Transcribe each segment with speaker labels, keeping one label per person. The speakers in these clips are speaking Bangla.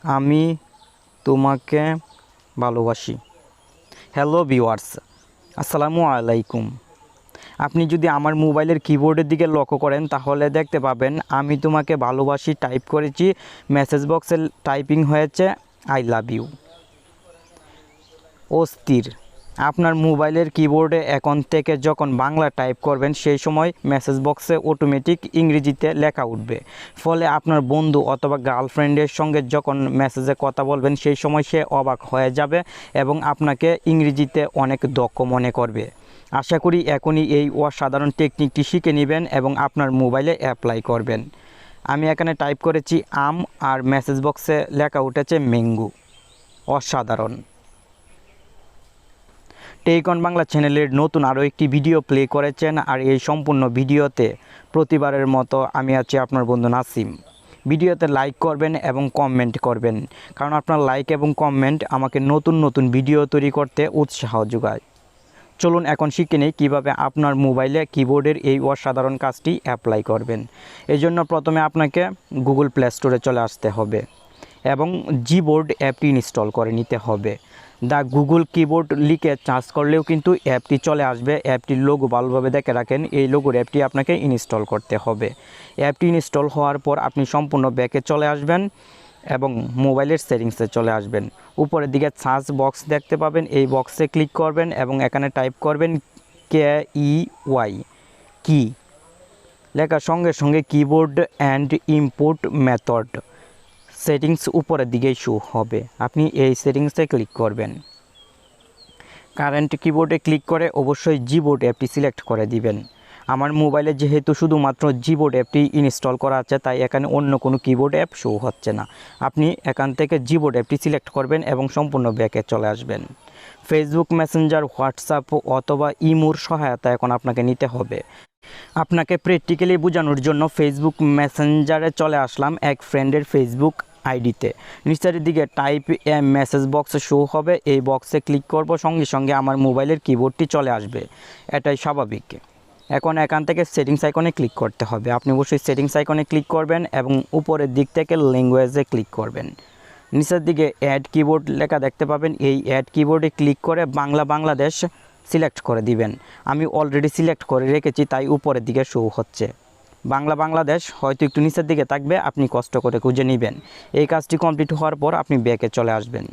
Speaker 1: আমি তোমাকে ভালোবাসি। হ্যালো ভিউয়ার্স, আসসালামু আলাইকুম। আপনি যদি আমার মোবাইলের কিবোর্ডের দিকে লক্ষ্য করেন তাহলে দেখতে পাবেন আমি তোমাকে ভালোবাসি টাইপ করেছি, মেসেজ বক্সে টাইপিং হয়েছে আই লাভ ইউ। অস্থির। আপনার মোবাইলের কিবোর্ডে এখন থেকে যখন বাংলা টাইপ করবেন সেই সময় মেসেজ বক্সে অটোমেটিক ইংরেজিতে লেখা উঠবে। ফলে আপনার বন্ধু অথবা গার্লফ্রেন্ডের সঙ্গে যখন মেসেজে কথা বলবেন সেই সময় সে অবাক হয়ে যাবে এবং আপনাকে ইংরেজিতে অনেক দক্ষ মনে করবে। আশা করি এখনই এই অসাধারণ টেকনিকটি শিখে নেবেন এবং আপনার মোবাইলে অ্যাপ্লাই করবেন। আমি এখানে টাইপ করেছি আম আর মেসেজ বক্সে লেখা উঠেছে ম্যাঙ্গো। অসাধারণ। টেক অন বাংলা চ্যানেলের নতুন আরও একটি ভিডিও প্লে করেছেন আর এই সম্পূর্ণ ভিডিওতে প্রতিবারের মতো আমি আছি আপনার বন্ধু নাসিম। ভিডিওতে লাইক করবেন এবং কমেন্ট করবেন, কারণ আপনার লাইক এবং কমেন্ট আমাকে নতুন নতুন ভিডিও তৈরি করতে উৎসাহ যোগায়। চলুন এখন শিখে নিই কীভাবে আপনার মোবাইলে কিবোর্ডের এই অসাধারণ কাজটি অ্যাপ্লাই করবেন। এই জন্য প্রথমে আপনাকে গুগল প্লে স্টোরে চলে আসতে হবে এবং জিবোর্ড অ্যাপটি ইনস্টল করে নিতে হবে। দ্য গুগল কিবোর্ড লিখে সার্চ করলেও কিন্তু অ্যাপটি চলে আসবে। অ্যাপটির লোগো ভালোভাবে দেখে রাখেন, এই লোগোর অ্যাপটি আপনাকে ইনস্টল করতে হবে। অ্যাপটি ইনস্টল হওয়ার পর আপনি সম্পূর্ণ ব্যাকে চলে আসবেন এবং মোবাইলের সেটিংসে চলে আসবেন। উপরের দিকে সার্চ বক্স দেখতে পাবেন, এই বক্সে ক্লিক করবেন এবং এখানে টাইপ করবেন KEY কি, লেখার সঙ্গে সঙ্গে keyboard and input method settings উপরের দিকেই শো হবে। আপনি এই সেটিংসে ক্লিক করবেন। কারেন্ট কিবোর্ডে ক্লিক করে অবশ্যই জিবোর্ড অ্যাপটি সিলেক্ট করে দিবেন। আমার মোবাইলে যেহেতু শুধুমাত্র জিবোর্ড অ্যাপটি ইনস্টল করা আছে তাই এখানে অন্য কোনো কিবোর্ড অ্যাপ শো হচ্ছে না। আপনি এখান থেকে জিবোর্ড অ্যাপটি সিলেক্ট করবেন এবং সম্পূর্ণ ব্যাকে চলে আসবেন। ফেসবুক মেসেঞ্জার, হোয়াটসঅ্যাপ অথবা ইমোর সহায়তা এখন আপনাকে নিতে হবে। আপনাকে প্র্যাকটিক্যালি বোঝানোর জন্য ফেসবুক মেসেঞ্জারে চলে আসলাম এক ফ্রেন্ডের ফেসবুক আইডিতে। নিচের দিকে টাইপ এ মেসেজ বক্স শো হবে, এই বক্সে ক্লিক করব, সঙ্গে সঙ্গে আমার মোবাইলের কিবোর্ডটি চলে আসবে। এটাই স্বাভাবিক। এখন এখান থেকে সেটিংস আইকনে ক্লিক করতে হবে। আপনি অবশ্যই সেটিংস আইকনে ক্লিক করবেন এবং উপরের দিক থেকে ল্যাঙ্গুয়েজে ক্লিক করবেন। নিচের দিকে অ্যাড কিবোর্ড লেখা দেখতে পাবেন, এই অ্যাড কিবোর্ডে ক্লিক করে বাংলাদেশ সিলেক্ট করে দিবেন। আমি অলরেডি সিলেক্ট করে রেখেছি তাই উপরের দিকে শো হচ্ছে। বাংলাদেশ হয়তো একটু নিচের দিকে থাকবে, আপনি কষ্ট করে খুঁজে নেবেন। এই কাজটি কমপ্লিট হওয়ার পর আপনি ব্যাকে চলে আসবেন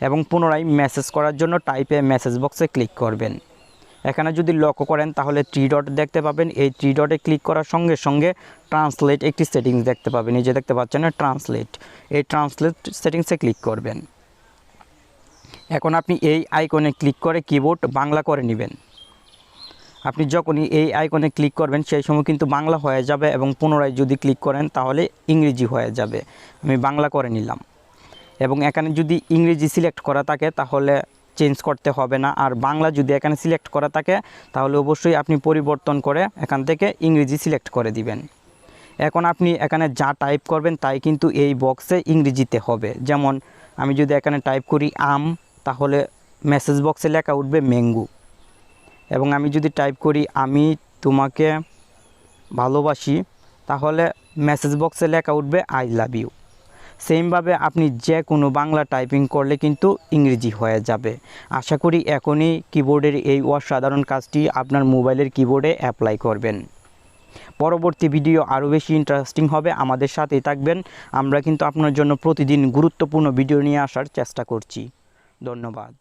Speaker 1: এবং পুনরায় মেসেজ করার জন্য টাইপে মেসেজ বক্সে ক্লিক করবেন। এখানে যদি লক্ষ্য করেন তাহলে 3 ডট দেখতে পাবেন, এই 3 ডটে ক্লিক করার সঙ্গে সঙ্গে ট্রান্সলেট একটি সেটিংস দেখতে পাবেন। এই যে দেখতে পাচ্ছেন না ট্রান্সলেট, এই ট্রান্সলেট সেটিংসে ক্লিক করবেন। এখন আপনি এই আইকনে ক্লিক করে কিবোর্ড বাংলা করে নেবেন। আপনি যখনই এই আইকনে ক্লিক করবেন সেই সময় কিন্তু বাংলা হয়ে যাবে এবং পুনরায় যদি ক্লিক করেন তাহলে ইংরেজি হয়ে যাবে। আমি বাংলা করে নিলাম এবং এখানে যদি ইংরেজি সিলেক্ট করা থাকে তাহলে চেঞ্জ করতে হবে না, আর বাংলা যদি এখানে সিলেক্ট করা থাকে তাহলে অবশ্যই আপনি পরিবর্তন করে এখান থেকে ইংরেজি সিলেক্ট করে দিবেন। এখন আপনি এখানে যা টাইপ করবেন তাই কিন্তু এই বক্সে ইংরেজিতে হবে। যেমন আমি যদি এখানে টাইপ করি আম, তাহলে মেসেজ বক্সে লেখা উঠবে ম্যাঙ্গো। এবং আমি যদি টাইপ করি আমি তোমাকে ভালোবাসি, তাহলে মেসেজ বক্সে লেখা উঠবে আই লাভ ইউ। সেমভাবে আপনি যে কোনো বাংলা টাইপিং করলে কিন্তু ইংরেজি হয়ে যাবে। আশা করি এখনই কিবোর্ডের এই অসাধারণ কাজটি আপনার মোবাইলের কিবোর্ডে অ্যাপ্লাই করবেন। পরবর্তী ভিডিও আরও বেশি ইন্টারেস্টিং হবে, আমাদের সাথেই থাকবেন। আমরা কিন্তু আপনার জন্য প্রতিদিন গুরুত্বপূর্ণ ভিডিও নিয়ে আসার চেষ্টা করছি। ধন্যবাদ।